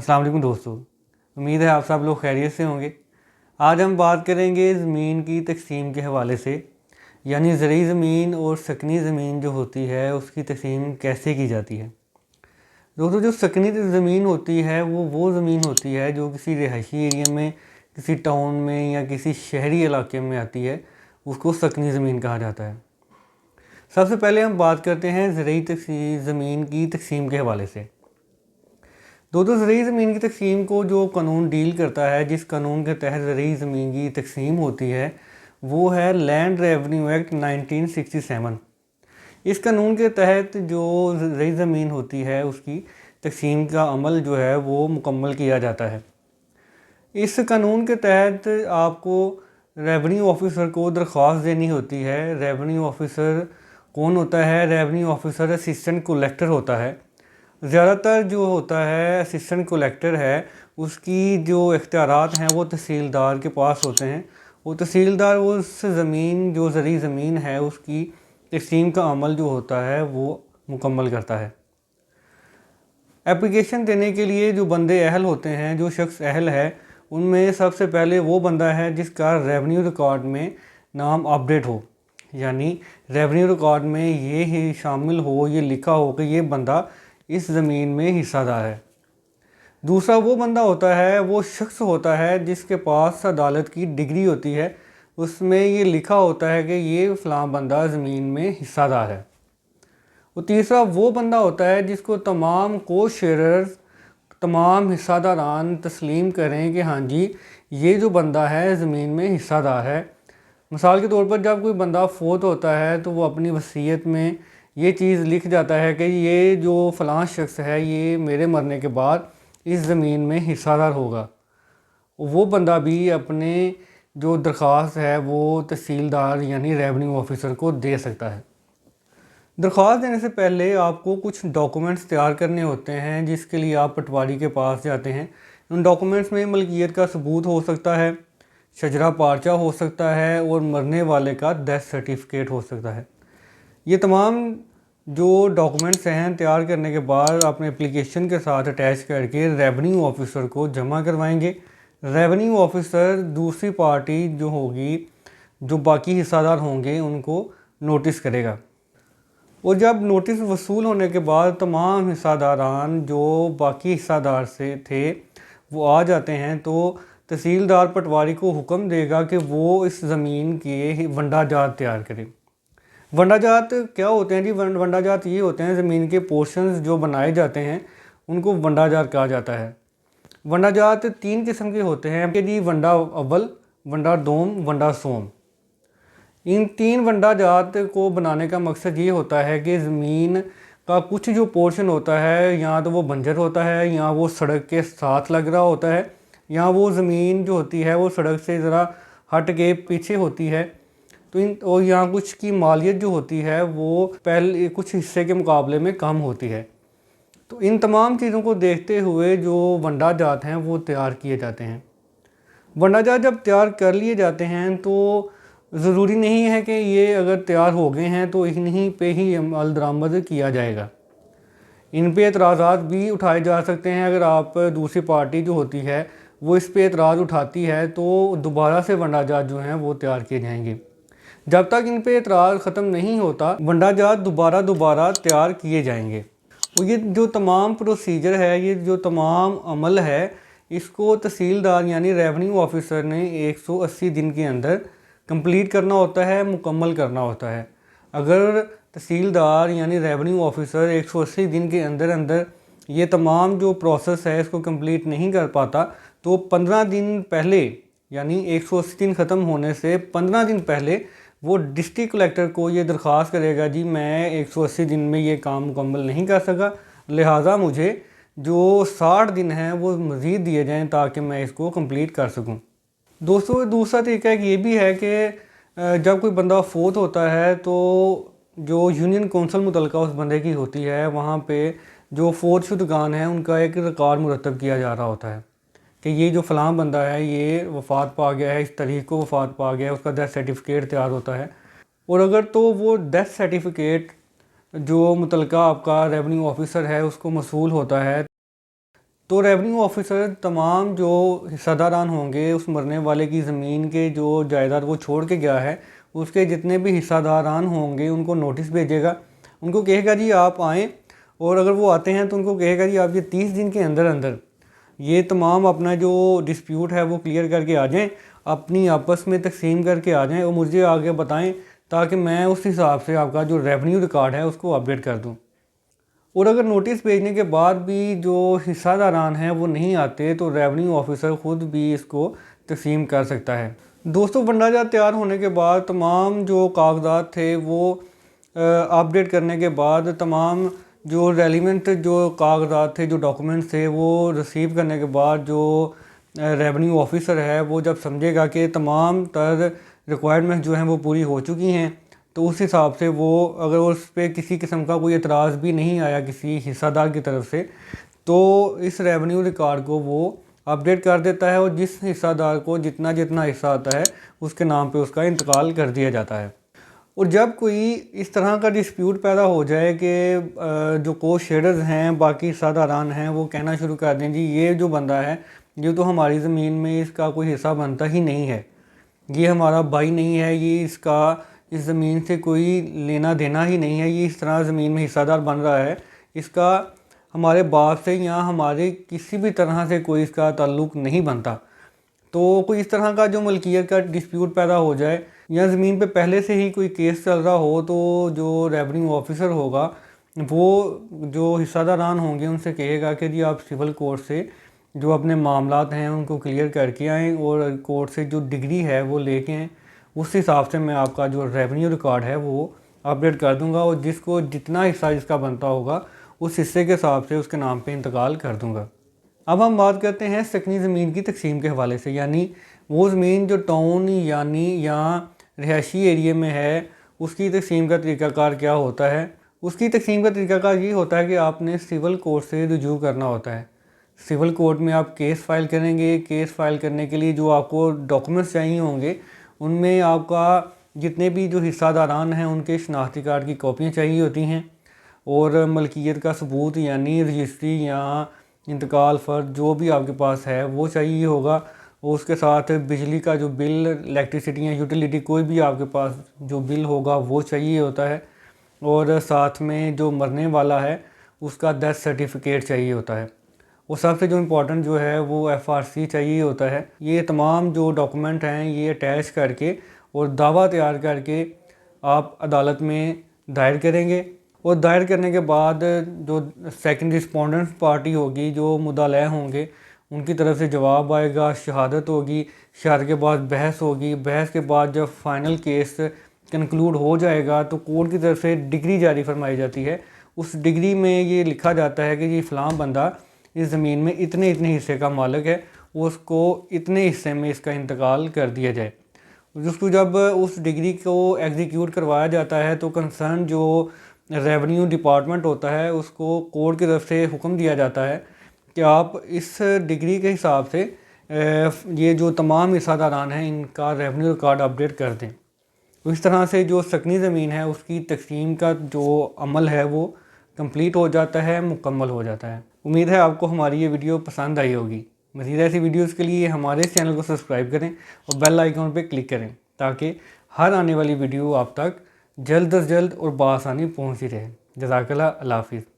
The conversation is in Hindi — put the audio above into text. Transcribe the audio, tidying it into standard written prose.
अस्सलाम वालेकुम दोस्तों, उम्मीद है आप सब लोग खैरियत से होंगे। आज हम बात करेंगे ज़मीन की तकसीम के हवाले से, यानी ज़रई ज़मीन और सकनी ज़मीन जो होती है उसकी तकसीम कैसे की जाती है। दोस्तों, जो सकनी ज़मीन होती है वो ज़मीन होती है जो किसी रिहायशी एरिया में, किसी टाउन में या किसी शहरी इलाके में आती है, उसको सकनी ज़मीन कहा जाता है। सबसे पहले हम बात करते हैं ज़रई ज़मीन की तकसीम के हवाले से। दोस्तों, ज़रई ज़मीन की तकसीम को जो कानून डील करता है, जिस कानून के तहत ज़रई ज़मीन की तकसीम होती है, वो है लैंड रेवेन्यू एक्ट 1967। इस कानून के तहत जो ज़रई ज़मीन होती है उसकी तकसीम का अमल जो है वो मुकम्मल किया जाता है। इस कानून के तहत आपको रेवेन्यू ऑफिसर को दरख्वास्त देनी होती है। रेवेन्यू ऑफिसर कौन होता है? रेवेन्यू ऑफिसर असिस्टेंट कलेक्टर होता है। ज़्यादातर जो होता है असिस्टेंट कलेक्टर है, उसकी जो इख्तियारात हैं वो तहसीलदार के पास होते हैं। वो तहसीलदार उस ज़मीन, जो ज़रई ज़मीन है, उसकी तकसीम का अमल जो होता है वो मुकम्मल करता है। एप्लीकेशन देने के लिए जो बंदे अहल होते हैं, जो शख्स अहल है, उनमें सबसे पहले वो बंदा है जिसका रेवेन्यू रिकॉर्ड में नाम अपडेट हो, यानी रेवेन्यू रिकॉर्ड में ये ही शामिल हो, ये लिखा हो कि ये बंदा इस ज़मीन में हिस्सादार है। दूसरा वो बंदा होता है, वो शख्स होता है जिसके पास अदालत की डिग्री होती है, उसमें ये लिखा होता है कि ये फ़लाँ बंदा ज़मीन में हिस्सादार है। और तीसरा वो बंदा होता है जिसको तमाम को शेयरर्स, तमाम हिस्सादारान तस्लीम करें कि हाँ जी, ये जो बंदा है ज़मीन में हिस्सादार है। मिसाल के तौर पर जब कोई बंदा फोत होता है तो वो अपनी वसीयत में ये चीज़ लिख जाता है कि ये जो फ़लाँ शख्स है, ये मेरे मरने के बाद इस ज़मीन में हिस्सादार होगा। वो बंदा भी अपने जो दरख्वास्त है वो तहसीलदार यानी रेवेन्यू ऑफिसर को दे सकता है। दरख्वास्त देने से पहले आपको कुछ डॉक्यूमेंट्स तैयार करने होते हैं, जिसके लिए आप पटवारी के पास जाते हैं। उन डॉक्यूमेंट्स में मलकियत का सबूत हो सकता है, शजरा पार्चा हो सकता है और मरने वाले का डेथ सर्टिफिकेट हो सकता है। ये तमाम जो डॉक्यूमेंट्स हैं तैयार करने के बाद अपने एप्लीकेशन के साथ अटैच करके रेवेन्यू ऑफिसर को जमा करवाएंगे। रेवेन्यू ऑफिसर दूसरी पार्टी जो होगी, जो बाकी हिस्सादार होंगे, उनको नोटिस करेगा। और जब नोटिस वसूल होने के बाद तमाम हिस्सादारान जो बाकी हिस्सादार से थे वो आ जाते हैं, तो तहसीलदार पटवारी को हुक्म देगा कि वो इस ज़मीन के वंडाजात तैयार करें। वंडाजात क्या होते हैं जी? वंडाजात ये होते हैं, ज़मीन के पोर्शंस जो बनाए जाते हैं उनको वंडाजात कहा जाता है। वंडाजात 3 किस्म के होते हैं कि जी, वंडा अव्वल, वंडा दोम, वंडा सोम। इन 3 वंडा जात को बनाने का मकसद ये होता है कि ज़मीन का कुछ जो पोर्शन होता है, या तो वो बंजर होता है, या वो सड़क के साथ लग रहा होता है, या वो ज़मीन जो होती है वो सड़क से ज़रा हट के पीछे होती है। तो इन और यहाँ कुछ की मालियत जो होती है वो पहले कुछ हिस्से के मुकाबले में कम होती है। तो इन तमाम चीज़ों को देखते हुए जो वंडा जात हैं वो तैयार किए जाते हैं। वंडा जात जब तैयार कर लिए जाते हैं तो ज़रूरी नहीं है कि ये अगर तैयार हो गए हैं तो इन्हीं पे ही अमल दरामद किया जाएगा। इन पे एतराज़ात भी उठाए जा सकते हैं। अगर आप दूसरी पार्टी जो होती है वो इस पे एतराज़ उठाती है तो दोबारा से वंडा जात जो हैं वो तैयार किए जाएंगे। जब तक इन पे एतराज़ ख़त्म नहीं होता, वंडा जात दोबारा तैयार किए जाएंगे। और ये जो तमाम प्रोसीजर है, ये जो तमाम अमल है, इसको तहसीलदार यानी रेवेन्यू ऑफिसर ने 180 दिन के अंदर कंप्लीट करना होता है, मुकम्मल करना होता है। अगर तहसीलदार यानी रेवेन्यू ऑफिसर 180 दिन के अंदर अंदर ये तमाम जो प्रोसेस है इसको कंप्लीट नहीं कर पाता, तो 15 दिन पहले, यानी 180 दिन ख़त्म होने से 15 दिन पहले वो डिस्ट्रिक्ट कलेक्टर को ये दरख्वास्त करेगा, जी मैं 180 दिन में ये काम मुकम्मल नहीं कर सका, लिहाजा मुझे जो 60 दिन हैं वो मज़ीद दिए जाएं ताकि मैं इसको कंप्लीट कर सकूं। दोस्तों, दूसरा तरीका एक ये भी है कि जब कोई बंदा फोत होता है तो जो यूनियन कौंसल मुतलका उस बंदे की होती है, वहाँ पे जो फोत शुदगान है उनका एक रिकॉर्ड मुरतब किया जा रहा होता है कि ये जो फ़लाँ बंदा है ये वफ़ात पा गया है, इस तारीख को वफ़ात पा गया है, उसका डेथ सर्टिफिकेट तैयार होता है। और अगर तो वो डेथ सर्टिफिकेट जो मुतलका आपका रेवेन्यू ऑफिसर है उसको मसूल होता है, तो रेवेन्यू ऑफिसर तमाम जो हिस्सादारान होंगे उस मरने वाले की ज़मीन के जो जायदाद वो छोड़ के गया है, उसके जितने भी हिस्सादारान होंगे उनको नोटिस भेजेगा। उनको कहेगा जी आप आएँ, और अगर वो आते हैं तो उनको कहेगा जी आप ये 30 दिन के अंदर अंदर ये तमाम अपना जो डिस्प्यूट है वो क्लियर करके आ जाएं, अपनी आपस में तकसीम करके आ जाएं और मुझे आगे बताएं, ताकि मैं उस हिसाब से आपका जो रेवेन्यू रिकॉर्ड है उसको अपडेट कर दूं। और अगर नोटिस भेजने के बाद भी जो हिस्सादारान हैं वो नहीं आते तो रेवेन्यू ऑफिसर ख़ुद भी इसको तकसीम कर सकता है। दोस्तों, वंडाजा तैयार होने के बाद तमाम जो कागजात थे वो अपडेट करने के बाद तमाम जो रेलिवेंट जो कागजात थे, जो डॉक्यूमेंट्स थे, वो रिसीव करने के बाद जो रेवेन्यू ऑफिसर है वो जब समझेगा कि तमाम तर रिक्वायरमेंट्स जो हैं वो पूरी हो चुकी हैं, तो उस हिसाब से वो अगर उस पर किसी किस्म का कोई एतराज़ भी नहीं आया किसी हिस्सादार की तरफ से, तो इस रेवेन्यू रिकॉर्ड को वो अपडेट कर देता है और जिस हिस्सादार को जितना जितना हिस्सा आता है उसके नाम पे उसका इंतकाल कर दिया जाता है। और जब कोई इस तरह का डिस्प्यूट पैदा हो जाए कि जो को शेयर्स हैं, बाकी हिस्सादारान हैं, वो कहना शुरू कर दें जी ये जो बंदा है ये तो हमारी ज़मीन में इसका कोई हिस्सा बनता ही नहीं है, ये हमारा भाई नहीं है, ये इसका इस ज़मीन से कोई लेना देना ही नहीं है, ये इस तरह ज़मीन में हिस्सादार बन रहा है, इसका हमारे बाप से या हमारे किसी भी तरह से कोई इसका ताल्लुक़ नहीं बनता। तो कोई इस तरह का जो मलकियत का डिस्प्यूट पैदा हो जाए या ज़मीन पे पहले से ही कोई केस चल रहा हो, तो जो रेवेन्यू ऑफिसर होगा वो जो हिस्सादारान होंगे उनसे कहेगा कि जी आप सिविल कोर्ट से जो अपने मामलात हैं उनको क्लियर करके आएँ और कोर्ट से जो डिग्री है वो लेके आएँ। उस हिसाब से मैं आपका जो रेवेन्यू रिकॉर्ड है वो अपडेट कर दूंगा और जिसको जितना हिस्सा जिसका बनता होगा उस हिस्से के हिसाब से उसके नाम पे इंतकाल कर दूंगा। अब हम बात करते हैं सकनी ज़मीन की तकसीम के हवाले से, यानी वो ज़मीन जो टाउन यानी या रिहायशी एरिया में है उसकी तकसीम का तरीक़ाकार क्या होता है। उसकी तकसीम का तरीक़ाकार ये होता है कि आपने सिविल कोर्ट से रुजू करना होता है। सिविल कोर्ट में आप केस फ़ाइल करेंगे। केस फ़ाइल करने के लिए जो आपको डॉक्यूमेंट्स चाहिए होंगे उनमें आपका जितने भी जो हिस्सादारान हैं उनके शनाख्ती कार्ड की कॉपियाँ चाहिए होती हैं और मलकियत का सबूत यानी रजिस्ट्री या इंतकाल फ़र्द जो भी आपके पास है वो चाहिए होगा। और उसके साथ बिजली का जो बिल, इलेक्ट्रिसिटी या यूटिलिटी कोई भी आपके पास जो बिल होगा वो चाहिए होता है। और साथ में जो मरने वाला है उसका डेथ सर्टिफिकेट चाहिए होता है। और सबसे जो इम्पोर्टेंट जो है वो FRC चाहिए होता है। ये तमाम जो डॉक्यूमेंट हैं ये अटैच करके और दावा तैयार करके आप अदालत में दायर करेंगे और दायर करने के बाद जो सेकंड रिस्पोंडेंट पार्टी होगी, जो मुद्दालय होंगे, उनकी तरफ से जवाब आएगा, शहादत होगी, शहादत के बाद बहस होगी, बहस के बाद जब फाइनल केस कंक्लूड हो जाएगा तो कोर्ट की तरफ से डिग्री जारी फरमाई जाती है। उस डिग्री में ये लिखा जाता है कि ये फ़लाँ बंदा इस ज़मीन में इतने इतने हिस्से का मालिक है, उसको इतने हिस्से में इसका इंतकाल कर दिया जाए। उसको जब उस डिग्री को एग्जीक्यूट करवाया जाता है तो कंसर्न जो रेवेन्यू डिपार्टमेंट होता है उसको कोर्ट की तरफ से हुक्म दिया जाता है कि आप इस डिग्री के हिसाब से ये जो तमाम हिस्सादारान हैं इनका रेवेन्यू रिकॉर्ड अपडेट कर दें। तो इस तरह से जो सकनी ज़मीन है उसकी तकसीम का जो अमल है वो कंप्लीट हो जाता है, मुकम्मल हो जाता है। उम्मीद है आपको हमारी ये वीडियो पसंद आई होगी। मज़ीद ऐसी वीडियोज़ के लिए हमारे इस चैनल को सब्सक्राइब करें और बेल आइकॉन पर क्लिक करें ताकि हर आने वाली वीडियो आप तक जल्द अज जल्द और बआसानी पहुँची रहे। जज़ाकल्लाह, अल्लाह हाफ़िज़।